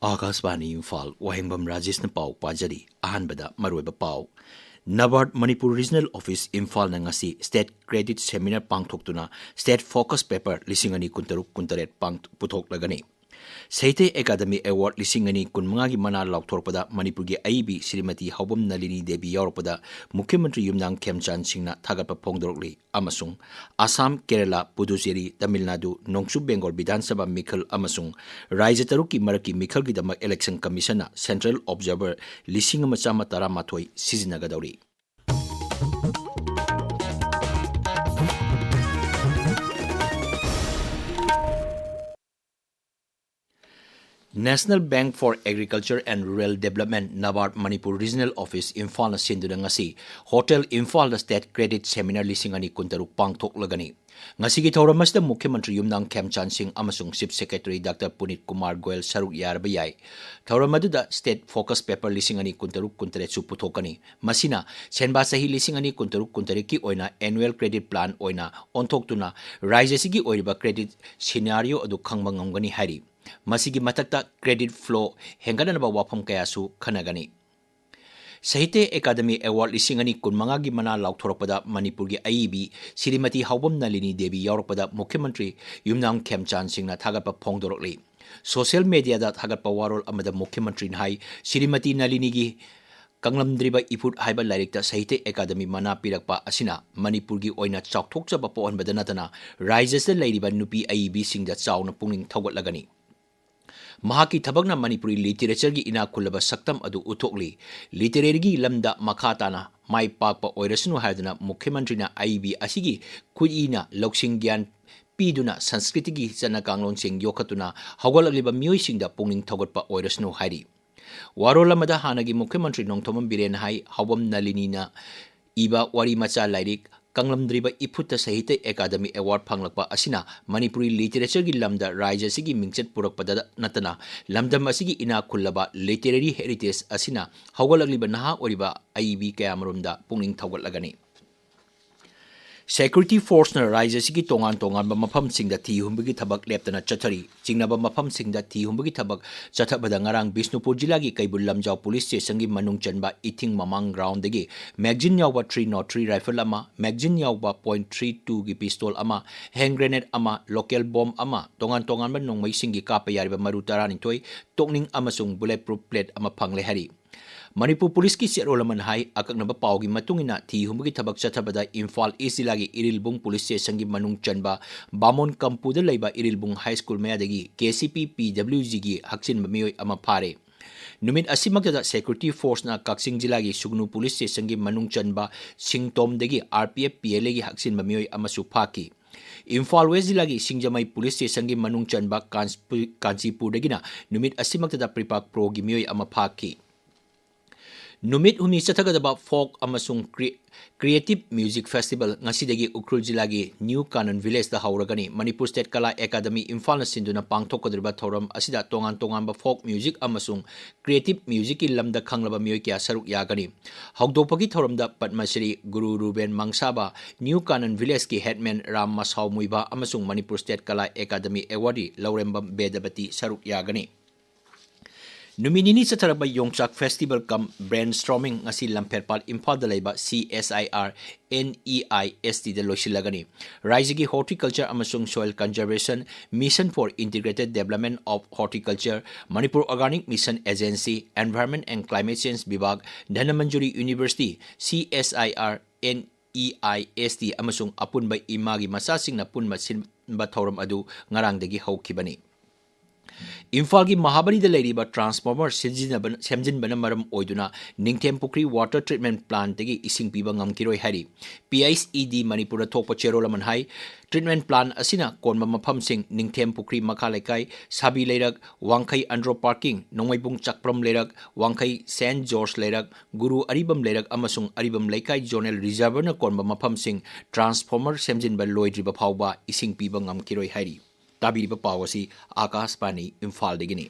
आकाशवाणी इम्फाल वाहेंगबम राजेश न पाव पाजरी अहानबदा मरोइबा पाव नबार्ड मणिपुर रीजनल ऑफिस इम्फाल नंगसी स्टेट क्रेडिट सेमिनार पांगथोक्तुना स्टेट फोकस पेपर लिसिंगनी कुंतरुक कुंतरेट पांग पुथोक्लगनी साहित्य अकादमी अवार्ड लिसिंगनी कुनमंगागी मना लाउथोरपदा मणिपुर की आईबी श्रीमती हौबम नलिनी देवी यावरपदा मुख्यमंत्री युमनांग खेमचांद सिंहना थागतपा फोंदोरकली अमसुंग आसाम केरला पुदुचेरी तमिलनाडु नोंगचुब बेंगोल विधानसभा मिखल अमसुंग राज्य तरुक की मरक की मिखल की दमक इलेक्शन कमीशन सेंट्रल ऑब्जर्वर लिसिंग मचामा तरा माथोई सिजिनगदौरी National Bank for Agriculture and Rural Development NABARD Manipur Regional Office Imphal Sinduna ngasi Hotel Imphal State Credit Seminar lising ani kuntaruk pangthoklagani ngasi gi thauram asda Mukhyamantri Yumnang Khemchan Singh amasung Chief Secretary Dr. Punit Kumar Goel saruk yarba yai thauram aduda State Focus Paper lising ani kuntaruk kuntare chu puthokani masina senba sahi lising ani kuntaruk kuntare ki oina annual credit plan oina onthoktuna rajya sigi oiriba credit scenario adu khangba ngamgani hari मसीगी मतकता credit flow हेंगदनबा वाफम कयासु खनगनी Sahitya Akademi award लिसिंगनी कुनमंगागी मना लाउथोरपदा मणिपुर की आईबी श्रीमती हौबम नलिनी देवी यावरपदा मुख्यमंत्री युमनांग खेमचांद सिंहना थागतपा फोंदोरकली सोशल मीडिया दा थागतपा वारोल अमदा मुख्यमंत्री नाई श्रीमती नलिनी की कंगलमद्रिबा इफुट हाइबा लाइरिकता साहित्य अकादमी मना पिरकपा असिना मणिपुर की ओइना चाउथोकचबा पोहनबदा नतना राज्यसे लैरिबा नुपी आईबी सिंगदा चाउना पुंगिंग थौगतलगनी महाकी थबकना मणिपुरी लिटरेचर की इना खुलबा सक्तम अदु उथोकली लिटरेरी की लमदा मखाताना माई पाकपा ओइरसनु हादना मुख्यमंत्री आईबी असिगी खुइना लौसिंग ज्ञान पीदुना संस्कृति की चना कांगलोनसिंग योखतुना हौगललिबा मियोइसिंगदा पुंगिंग थौगतपा ओइरसनु हाइरी वारोलमदा हानगी मुख्यमंत्री नोंथोमम बिरेन हाई हौबम नलिनीना इबा वारी मचा लाइरिक कंगलमद्रिबा इफुत साहित्य अकादमी अवार्ड फंगलपा असिना मणिपुरी लिटरेचर की लमदा राज्य सिगी मिंगचत पुरकपदा नतना लमदम असिगी इना खुल्लबा लिटरेरी हेरिटेज असिना हौगलगलिबा नहा ओरिबा आईबी कयामरुमदा पुंगिंग थौगलगनी Security Force na राज्य सिगी तोंगान तोंगान मफम सिंगदा थी हुंबगी थबक लेप्तना चथरी चिंगनाबा मफम सिंगदा थी हुंबगी थबक चथबदा ngarang बिष्णुपुर जिला की कैबुल लमजाव पुलिस स्टेशन की मनुंग चनबा इथिंग ममांग ग्राउंड दगी मैगजीन यावबा 303 राइफल अमा मैगजीन यावबा .32 की पिस्तौल अमा हैंड ग्रेनेड अमा लोकल बॉम्ब अमा तोंगान तोंगान बा नोंमै सिंगी कापा यारिबा मरु तरानिथोय तोकनिंग अमसुंग बुलेट प्रूफ प्लेट अमा फंगले हरी मणिपुर पुलिस की सेरोलमन हाई अकनब पावगी मतुंगिना थी हुंबगी थबक चथबदा इम्फाल ईस्ट जिला की इरिलबुंग पुलिस स्टेशन की मनुंग चनबा बामोन कंपुद लैबा इरिलबुंग हाई स्कूल मयादगी केसीपी पीडब्ल्यूजी की हक्सिन मियोय अमा फारे नुमित असिमकदा सिक्योरिटी फोर्स ना कक्सिंग जिला की सुगनु पुलिस स्टेशन की मनुंग चनबा सिंगतोमदगी आरपीएफ पीएलए की हक्सिन मियोय अमसु फाकी इम्फाल वेस्ट जिला की सिंगजमई पुलिस स्टेशन की मनुंग चनबा कांचीपुरदगिना नुमित असिमकदा प्रिपाक प्रो की मियोय अमा फाकी नुमित हुमी चथगदबा फोक अमसुंग creative music festival ngasi Ukhrul जिला की न्यू कानन विलेज दा हौरगनी मणिपुर स्टेट कला अकादमी इम्फाल न सिंधुना पांगथोकदरिबा थौरम असिदा तोंगान तोंगान फोक म्यूजिक अमसुंग क्रिएटिव म्यूजिक की लमदा खंगलबा मियोय क्या सरुक यागनी हौदोपगी थौरमदा पद्मश्री गुरु रूबेन मंगसाबा न्यू कानन विलेज की हेडमैन राम मसाउ मुइबा अमसुंग मणिपुर स्टेट कला अकादमी अवार्डी लौरेंबम बेदबती सरुक यागनी नुमिनिनी चथरबा योंगचाक फेस्टिवल कम brainstorming ngasi lamperpal imphal da leiba CSIR NEIST da loisilagani राज्य की हॉर्टिकल्चर अमसुंग soil conservation mission for integrated development of horticulture Manipur organic mission agency environment and climate change विभाग Dhanamanjuri university CSIR NEIST अमसुंग अपुनबा इमागी मसासिंगना पुनमा सिनबा थौरम अदु ngarangdagi हौखिबनी इम्फाल की महाबली लेरिबा ट्रांसफॉर्मर सेमजिनबना मरम ओइदुना Ningthem Pukhri water treatment plant दगी इसिंग पीबा ngamkiroi hari PICED मणिपुर थोप चेरोलमन हाई ट्रीटमेंट प्लांट असिना कोनबा मफम सिंग निंगथेम पुखरी मखा लेकाई साबी लेरक वांखई अंड्रो पार्किंग नोंगैबुंग चक्प्रम लेरक वांखई सेंट जॉर्ज लेरक गुरु अरिबम लेरक अमसुंग अरिबम लेकाई जोनल रिजर्वर न कोनबा मफम सिंग ट्रांसफॉर्मर सेमजिनबा लोइद्रिबा फावबा इसिंग पीबा ngamkiroi hari ताबीरिबा पावसी आकाशवाणी इम्फाल दिगिनी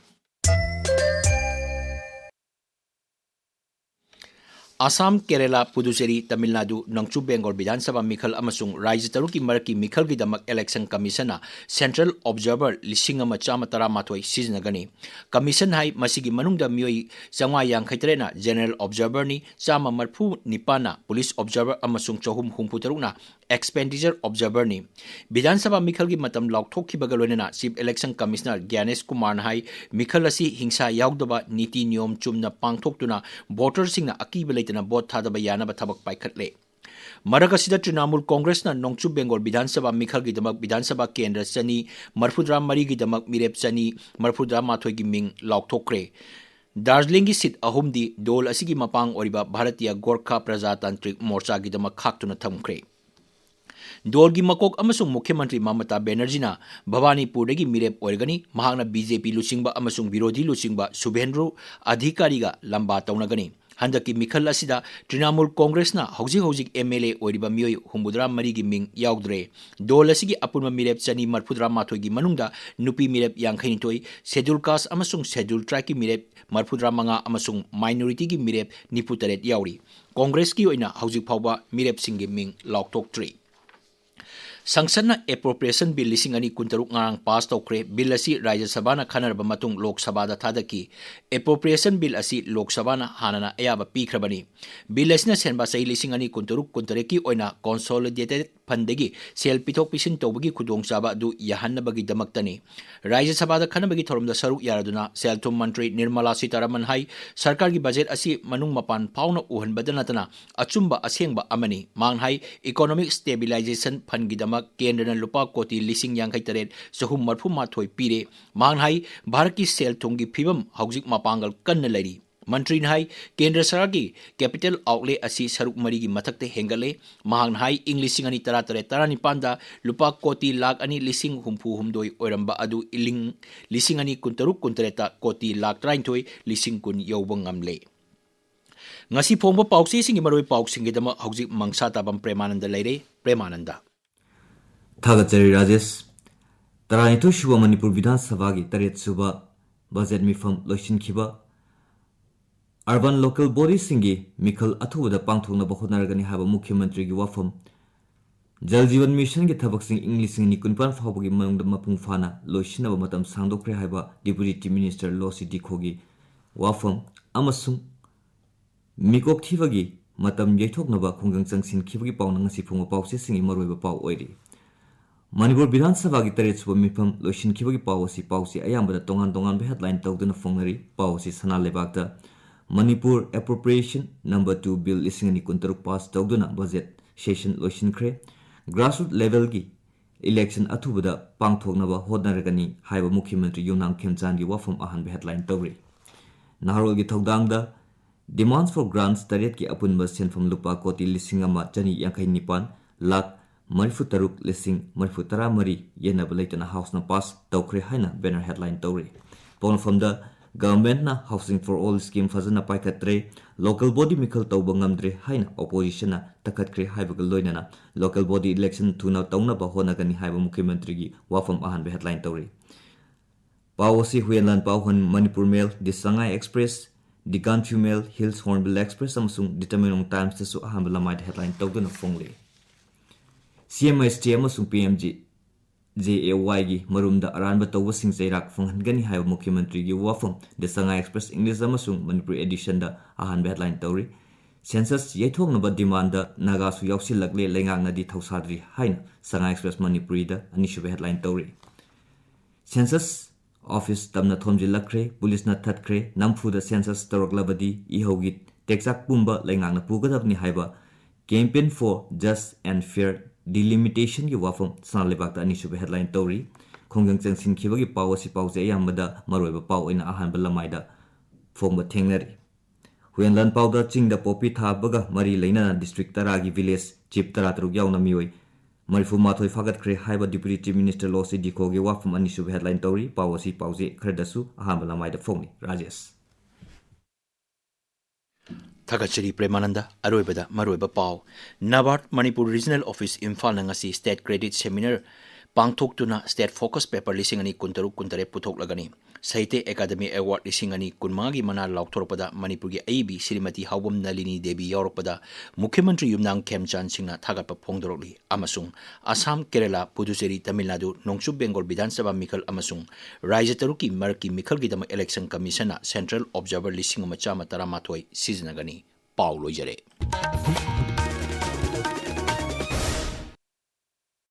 Assam, Kerala, Puducherry, Tamil Nadu, Nongchu Bengal Bidhan Sabha Mikhal amasung Rajya Taruki Maraki Mikhal Gidamak Election Commissioner Central Observer Lisingama Chama Taramatoi Siznagani. Commission Hai Masigi Manungda Mioi Sangwa Yang Kaitrena General Observer ni Chama Marpu Nipana Police Observer amasung Chohum Humputaruna Expenditure Observer ni. Bidhan Sabha Mikhal gi Matam Lauktoki Bagalonena Chief Election Commissioner Gyanesh Kumar Hai Mikhal Asi Hingsa Yaudaba Niti Nyom Chumna Pangtoktuna Voters Singna Akiba na bot thadaba yanaba thabak paikhatle Maragasida Trinamool Congress na Nongchu Bengal Bidhan Sabha Mikhal gi damak Bidhan Sabha Kendra Chani Marfudra Mari gi damak Mirep Chani Marfudra Mathoi gi ming laukthokre Darjeeling gi sit ahumdi dol asigi mapang oriba Bharatiya Gorkha Prajatantrik Morcha gi damak khaktuna thamkre Dolgi Makok amasung Mukhyamantri Mamata Banerjee na Bhawanipurdagi Mirep oirgani mahakna BJP lusingba amasung Virodhi lusingba Subhendru Adhikari ga lamba taunagani Handaki Mikhal asida Trinamool Congress na hojik MLA oiriba mioi Humbudra Mari gi ming yaudre dol asigi apunma Mirep Chani Marfudra Mathoi gi manungda nupi Mirep Yankhainitoi Schedule Caste amasung Schedule Tribe gi Mirep Marfudra Manga amasung Minority gi Mirep Niputaret yauri Congress ki oina hojik phawba Mirep singi ming laukthoktre Sangsana Appropriation Bill lising ani kuntaruk ngarang pass tokre bill asi Rajya Sabha na khanarba matung Lok Sabha da thadaki Appropriation Bill asi Lok Sabha na hanana ayaba pikhrabani bill asina senba sai lising ani kuntaruk kuntareki oina consolidated fundagi sel pitok pisin tobagi khudong chaba du yahannabagi damaktani Rajya Sabha da khanabagi thorumda saruk yaraduna sel thum mantri Nirmala Sitaraman hai sarkar gi budget asi manung mapan pauna uhanbadanatana achumba asengba amani manghai economic stabilization fund gi Kendra Lupa Koti Lising Yang Kaiteret Sahum Marfu Mathoi Pire Manghai Bharaki Sel Tungi Pibam Hauzik Mapangal Kanalari Mantrin Hai Kendra Saragi Capital Outlay Asi Saruk Marigi Matakte Hengale Mahang Hai Englishing Ani Taratare Tarani Panda Lupa Koti Lag Ani Lising Humpu Humdoi Oramba Adu Iling Lising Ani Kuntaruk Kuntareta Koti Lag Traintoi Lising Kun Yobang Ngasi Pombo Pausi Singi Maroi Pauxing Gidama Hauzik Mangsatabam Premananda Lere Premananda Thagachari Rajesh Taranito Shuba Manipur Vidhan Sabha gi Taret Suba Budget Mifam Loishin Kiba Urban Local Body Singi Mikhal Athuda Pangthongna Bahonaragani Haba Mukhyamantri gi Wafam Jal Jeevan Mission gi Thabak Sing English Sing ni Kunpan Phawgi Manungda Mapung Phana Loishinaba Matam Sangdokre Haba Deputy Minister Losi Dikhogi Wafam Amasung Mikok Thivagi Matam Yaithoknaba Khunggang Changsin Khibagi Pauna ngasi phunga pawse singi maroiba paw oiri Manipur Bidhan Sabha gi taret suba mifam loishin khibagi pawsi ayambada tongan be headline tawduna fongnari pawsi sana lebakta Manipur Appropriation Number 2 Bill lisingani kuntaruk pass tawduna budget session loishin khre grassroots level gi election athubada pangthoknaba hodnaragani haiba Mukhyamantri Yumnam Khemchan gi wafam ahan be headline tawri Naharol gi thawdangda Demands for grants taret ki apunba senfam lupa koti lisingama chani yankai nipan lak Marifu Taruk lising Marifu Taramari Yena Balaitana House na pass Taukre Haina banner headline Tauri. Pon from the government na Housing for All scheme Fazana Paikatre, local body Mikal Taubangamdre Haina opposition na Takatkre Haibagaloinana, local body election tuna Tauna Bahona Gani Haiba Mukhyamantri Wafam Ahan headline Tauri. Pawasi Huyanlan Pauhan Manipur Mail, the Sangai Express, the Ganchu Mail, Hills Hornbill Express, Samsung determining times to Ahambalamite headline Taugana Fongli. CMST amasung PMG JAY gi marumda aranba tawasing zairak funghangani haiba Mukhyamantri gi wafam the Sangai Express English amasung Manipur edition da ahan headline tawri census yaithoknaba demand da naga su yausilagle lengangna di thausadri haina Sangai Express Manipuri da anishu headline tawri census office tamna thomjilakre police na thatkre namfu da census toroklabadi ihogit texak pumba lengangna pugadabni haiba campaign for just and fair delimitation gi wafam sanalebak ani sube headline tori khonggang changsin khibagi pawasi pawse yamada maroiba paw ina ahan balamaida phongba thengnari huyanlan pawda chingda popi tha baga mari leina district taragi village chief taratruk yauna mioi marifu mathoi fagat kre haiba deputy chief minister Losi Dikhogi wafam ani sube headline tori pawasi pawse khredasu ahan balamaida phongni Rajesh Thagachari Premananda Aroibada Maroiba Pau Nabart Manipur Regional Office Imphal Nangasi State Credit Seminar पांथोक्तुना state focus paper लिसिंग अनि कुंतरुक कुंतरे पुथोक्लगनी साहित्य academy award लिसिंग अनि कुनमागी मना लाउथोरपदा मणिपुर की अईबी श्रीमती हाउबम नलिनी देवी यावरपदा मुख्यमंत्री युमनांग खेमचांद सिंहना थागतप फोंदोरकली अमसुंग असम केरला पुदुचेरी तमिलनाडु नोंगचुब बेंगोल विधानसभा मिखल अमसुंग राज्य तरुकी मरकी मिखल Geedam election commission central observer लिसिंग मचा 13 सिजनगनी पाउ लोइजरे।